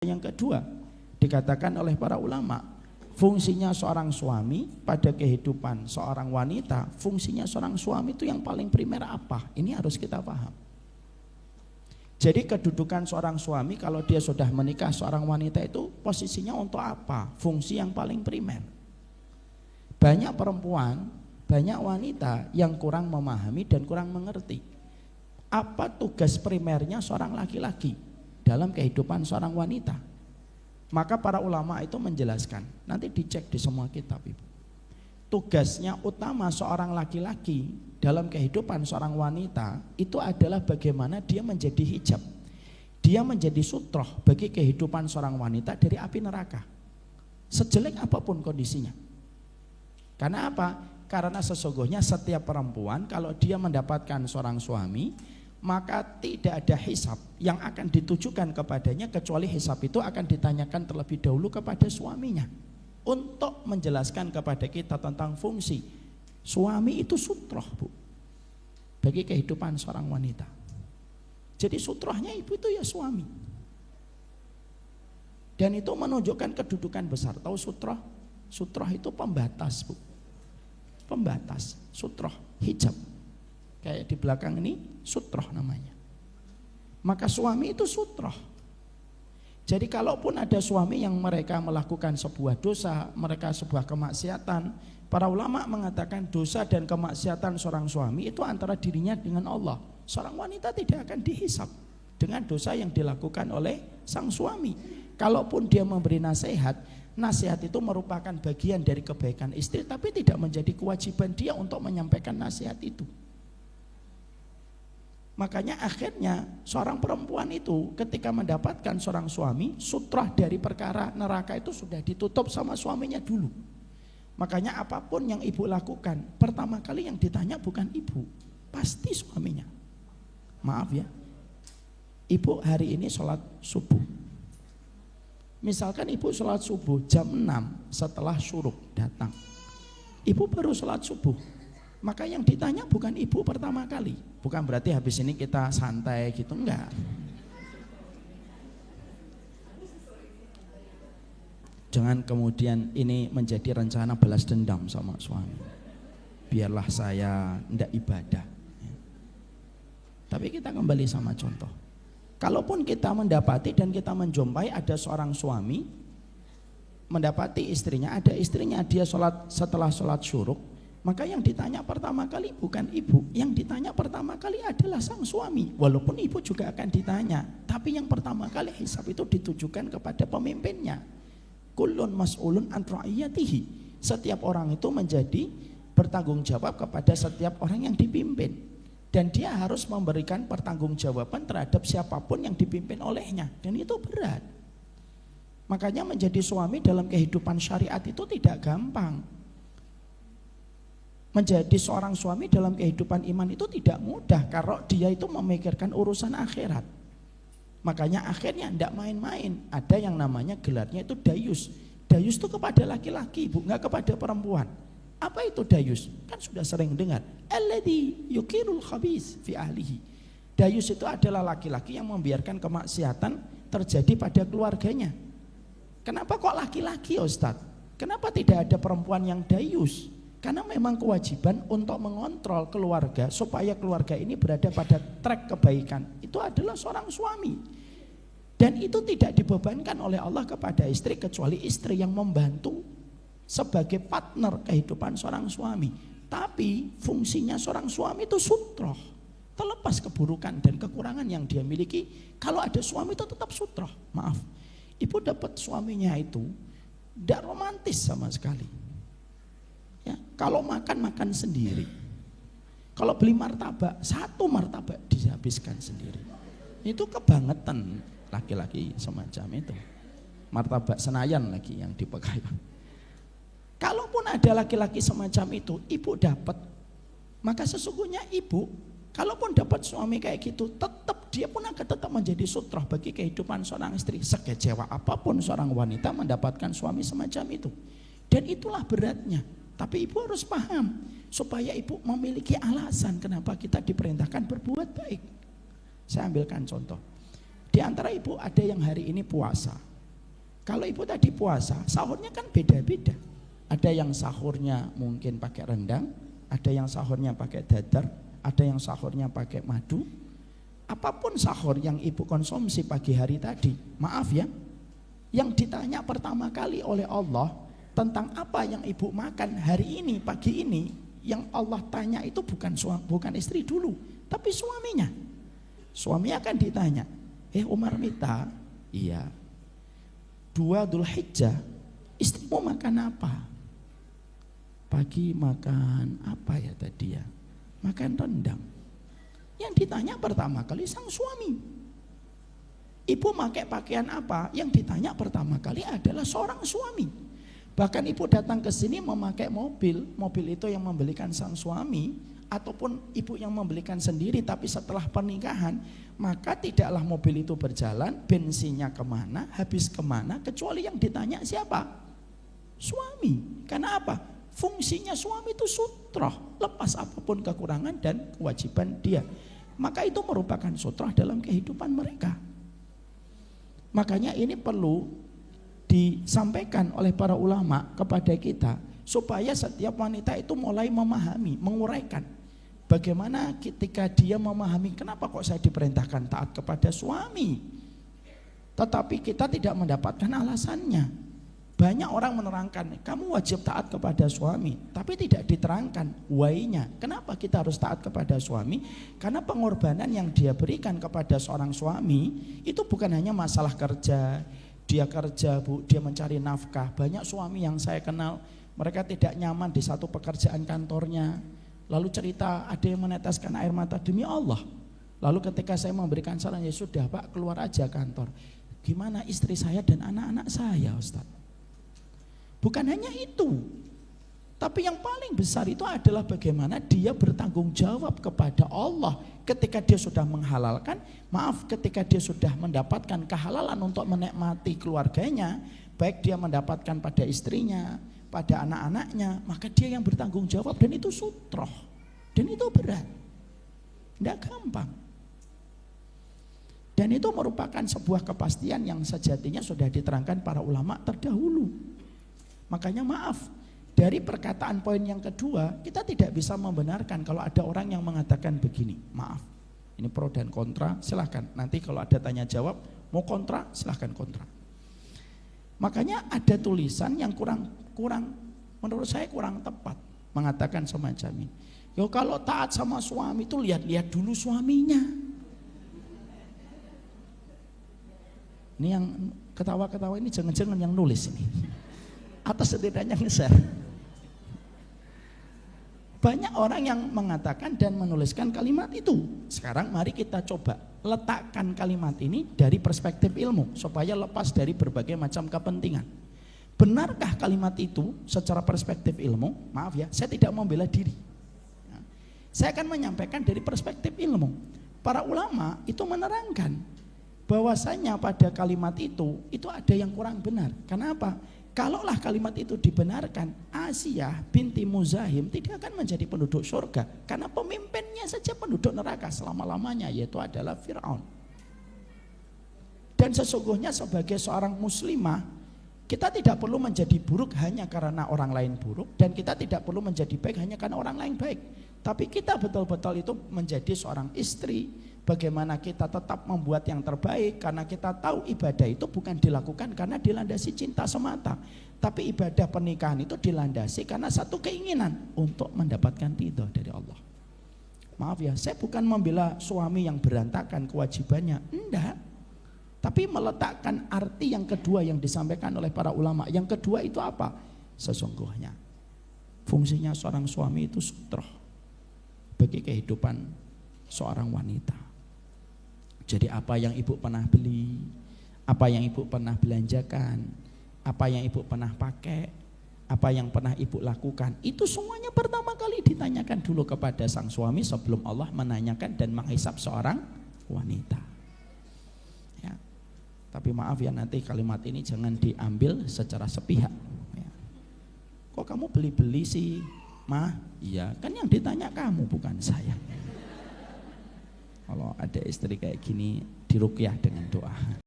Yang kedua, dikatakan oleh para ulama, fungsinya seorang suami pada kehidupan seorang wanita, fungsinya seorang suami itu yang paling primer apa? Ini harus kita paham. Jadi kedudukan seorang suami kalau dia sudah menikah seorang wanita itu posisinya untuk apa? Fungsi yang paling primer. Banyak perempuan, banyak wanita yang kurang memahami dan kurang mengerti apa tugas primernya seorang laki-laki dalam kehidupan seorang wanita. Maka para ulama itu menjelaskan, nanti dicek di semua kitab Ibu. Tugasnya utama seorang laki-laki dalam kehidupan seorang wanita itu adalah bagaimana dia menjadi hijab. Dia menjadi sutroh bagi kehidupan seorang wanita dari api neraka. Sejelek apapun kondisinya. Karena apa? Karena sesungguhnya setiap perempuan kalau dia mendapatkan seorang suami, maka tidak ada hisab yang akan ditujukan kepadanya kecuali hisab itu akan ditanyakan terlebih dahulu kepada suaminya untuk menjelaskan kepada kita tentang fungsi suami itu sutroh, Bu, bagi kehidupan seorang wanita. Jadi sutrohnya ibu itu ya suami, dan itu menunjukkan kedudukan besar. Tahu sutroh? Sutroh itu pembatas, Bu, pembatas, sutroh, hijab. Kayak di belakang ini sutroh namanya. Maka suami itu sutroh. Jadi kalaupun ada suami yang mereka melakukan sebuah dosa, mereka sebuah kemaksiatan, para ulama mengatakan dosa dan kemaksiatan seorang suami itu antara dirinya dengan Allah. Seorang wanita tidak akan dihisab dengan dosa yang dilakukan oleh sang suami. Kalaupun dia memberi nasihat, nasihat itu merupakan bagian dari kebaikan istri, tapi tidak menjadi kewajiban dia untuk menyampaikan nasihat itu. Makanya akhirnya seorang perempuan itu ketika mendapatkan seorang suami, sutrah dari perkara neraka itu sudah ditutup sama suaminya dulu. Makanya apapun yang ibu lakukan, pertama kali yang ditanya bukan ibu, pasti suaminya. Maaf ya, ibu hari ini sholat subuh. Misalkan ibu sholat subuh jam 6 setelah syuruk datang, ibu baru sholat subuh. Maka yang ditanya bukan ibu pertama kali. Bukan berarti habis ini kita santai gitu, enggak. Jangan kemudian ini menjadi rencana balas dendam sama suami. Biarlah saya enggak ibadah. Tapi kita kembali sama contoh. Kalaupun kita mendapati dan kita menjumpai ada seorang suami mendapati istrinya, ada istrinya dia sholat setelah sholat syuruk, maka yang ditanya pertama kali bukan ibu, yang ditanya pertama kali adalah sang suami. Walaupun ibu juga akan ditanya, tapi yang pertama kali hisab itu ditujukan kepada pemimpinnya. Kullun mas'ulun an ra'iyatihi. Setiap orang itu menjadi bertanggung jawab kepada setiap orang yang dipimpin, dan dia harus memberikan pertanggungjawaban terhadap siapapun yang dipimpin olehnya, dan itu berat. Makanya menjadi suami dalam kehidupan syariat itu tidak gampang. Menjadi seorang suami dalam kehidupan iman itu tidak mudah kalau dia itu memikirkan urusan akhirat. Makanya akhirnya tidak main-main. Ada yang namanya gelarnya itu dayus. Dayus itu kepada laki-laki, Bu, nggak kepada perempuan. Apa itu dayus? Kan sudah sering dengar. Alladzi yukirul khabis fi ahlihi. Dayus itu adalah laki-laki yang membiarkan kemaksiatan terjadi pada keluarganya. Kenapa kok laki-laki, Ustaz? Kenapa tidak ada perempuan yang dayus? Karena memang kewajiban untuk mengontrol keluarga supaya keluarga ini berada pada track kebaikan itu adalah seorang suami. Dan itu tidak dibebankan oleh Allah kepada istri kecuali istri yang membantu sebagai partner kehidupan seorang suami. Tapi fungsinya seorang suami itu sutroh. Terlepas keburukan dan kekurangan yang dia miliki, kalau ada suami itu tetap sutroh. Maaf, ibu dapat suaminya itu tidak romantis sama sekali. Ya, kalau makan sendiri. Kalau beli martabak, satu martabak dihabiskan sendiri. Itu kebangetan laki-laki semacam itu. Martabak Senayan lagi yang dipegang. Kalaupun ada laki-laki semacam itu, ibu dapat, maka sesungguhnya ibu, kalaupun dapat suami kayak gitu, tetap dia pun akan tetap menjadi sutroh bagi kehidupan seorang istri. Sekecewa apapun seorang wanita mendapatkan suami semacam itu. Dan itulah beratnya. Tapi ibu harus paham supaya ibu memiliki alasan kenapa kita diperintahkan berbuat baik. Saya ambilkan contoh. Di antara ibu ada yang hari ini puasa. Kalau ibu tadi puasa, sahurnya kan beda-beda. Ada yang sahurnya mungkin pakai rendang, ada yang sahurnya pakai dadar, ada yang sahurnya pakai madu. Apapun sahur yang ibu konsumsi pagi hari tadi, maaf ya, yang ditanya pertama kali oleh Allah tentang apa yang ibu makan hari ini, pagi ini, yang Allah tanya itu bukan istri dulu, tapi suaminya. Suami akan ditanya, Umar Mita, iya, 2 Dzulhijjah istrimu makan apa? Pagi makan apa ya tadi ya? Makan rendang. Yang ditanya pertama kali sang suami. Ibu pakai pakaian apa? Yang ditanya pertama kali adalah seorang suami. Bahkan ibu datang ke sini memakai mobil itu yang membelikan sang suami, ataupun ibu yang membelikan sendiri, tapi setelah pernikahan, maka tidaklah mobil itu berjalan, bensinnya kemana, habis kemana, kecuali yang ditanya siapa? Suami. Karena apa? Fungsinya suami itu sutroh, lepas apapun kekurangan dan kewajiban dia. Maka itu merupakan sutroh dalam kehidupan mereka. Makanya ini perlu disampaikan oleh para ulama kepada kita, supaya setiap wanita itu mulai memahami, menguraikan bagaimana ketika dia memahami kenapa kok saya diperintahkan taat kepada suami, tetapi kita tidak mendapatkan alasannya. Banyak orang menerangkan kamu wajib taat kepada suami, tapi tidak diterangkan why-nya. Kenapa kita harus taat kepada suami? Karena pengorbanan yang dia berikan kepada seorang suami itu bukan hanya masalah kerja. Dia kerja, Bu, dia mencari nafkah. Banyak suami yang saya kenal, mereka tidak nyaman di satu pekerjaan kantornya. Lalu cerita ada yang meneteskan air mata demi Allah. Lalu ketika saya memberikan saran, ya sudah Pak, keluar aja kantor. Gimana istri saya dan anak-anak saya, Ustaz? Bukan hanya itu, tapi yang paling besar itu adalah bagaimana dia bertanggung jawab kepada Allah ketika dia sudah menghalalkan, ketika dia sudah mendapatkan kehalalan untuk menikmati keluarganya, baik dia mendapatkan pada istrinya, pada anak-anaknya, maka dia yang bertanggung jawab, dan itu sutroh, dan itu berat, tidak gampang. Dan itu merupakan sebuah kepastian yang sejatinya sudah diterangkan para ulama terdahulu. Makanya dari perkataan poin yang kedua, kita tidak bisa membenarkan kalau ada orang yang mengatakan begini. Maaf, ini pro dan kontra, silahkan. Nanti kalau ada tanya jawab, mau kontra, silahkan kontra. Makanya ada tulisan yang kurang, menurut saya kurang tepat, mengatakan semacam ini. Yo kalau taat sama suami itu lihat-lihat dulu suaminya. Ini yang ketawa-ketawa ini jangan-jangan yang nulis ini. Atau setidaknya nge-share. Banyak orang yang mengatakan dan menuliskan kalimat itu. Sekarang mari kita coba letakkan kalimat ini dari perspektif ilmu, supaya lepas dari berbagai macam kepentingan. Benarkah kalimat itu secara perspektif ilmu? Maaf ya, saya tidak membela diri. Saya akan menyampaikan dari perspektif ilmu. Para ulama itu menerangkan bahwasanya pada kalimat itu ada yang kurang benar. Kenapa? Kalaulah kalimat itu dibenarkan, Asiyah binti Muzahim tidak akan menjadi penduduk surga, karena pemimpinnya saja penduduk neraka selama-lamanya, yaitu adalah Fir'aun. Dan sesungguhnya sebagai seorang muslimah, kita tidak perlu menjadi buruk hanya karena orang lain buruk, dan kita tidak perlu menjadi baik hanya karena orang lain baik. Tapi kita betul-betul itu menjadi seorang istri, bagaimana kita tetap membuat yang terbaik, karena kita tahu ibadah itu bukan dilakukan karena dilandasi cinta semata, tapi ibadah pernikahan itu dilandasi karena satu keinginan untuk mendapatkan ridho dari Allah. Maaf ya, saya bukan membela suami yang berantakan kewajibannya, enggak, tapi meletakkan arti yang kedua yang disampaikan oleh para ulama. Yang kedua itu apa? Sesungguhnya fungsinya seorang suami itu sutroh bagi kehidupan seorang wanita. Jadi apa yang ibu pernah beli, apa yang ibu pernah belanjakan, apa yang ibu pernah pakai, apa yang pernah ibu lakukan, itu semuanya pertama kali ditanyakan dulu kepada sang suami sebelum Allah menanyakan dan menghisap seorang wanita. Ya. Tapi maaf ya, nanti kalimat ini jangan diambil secara sepihak. Ya. Kok kamu beli-beli sih, Mah? Iya, kan yang ditanya kamu bukan saya. Kalau ada istri kayak gini, diruqyah dengan doa.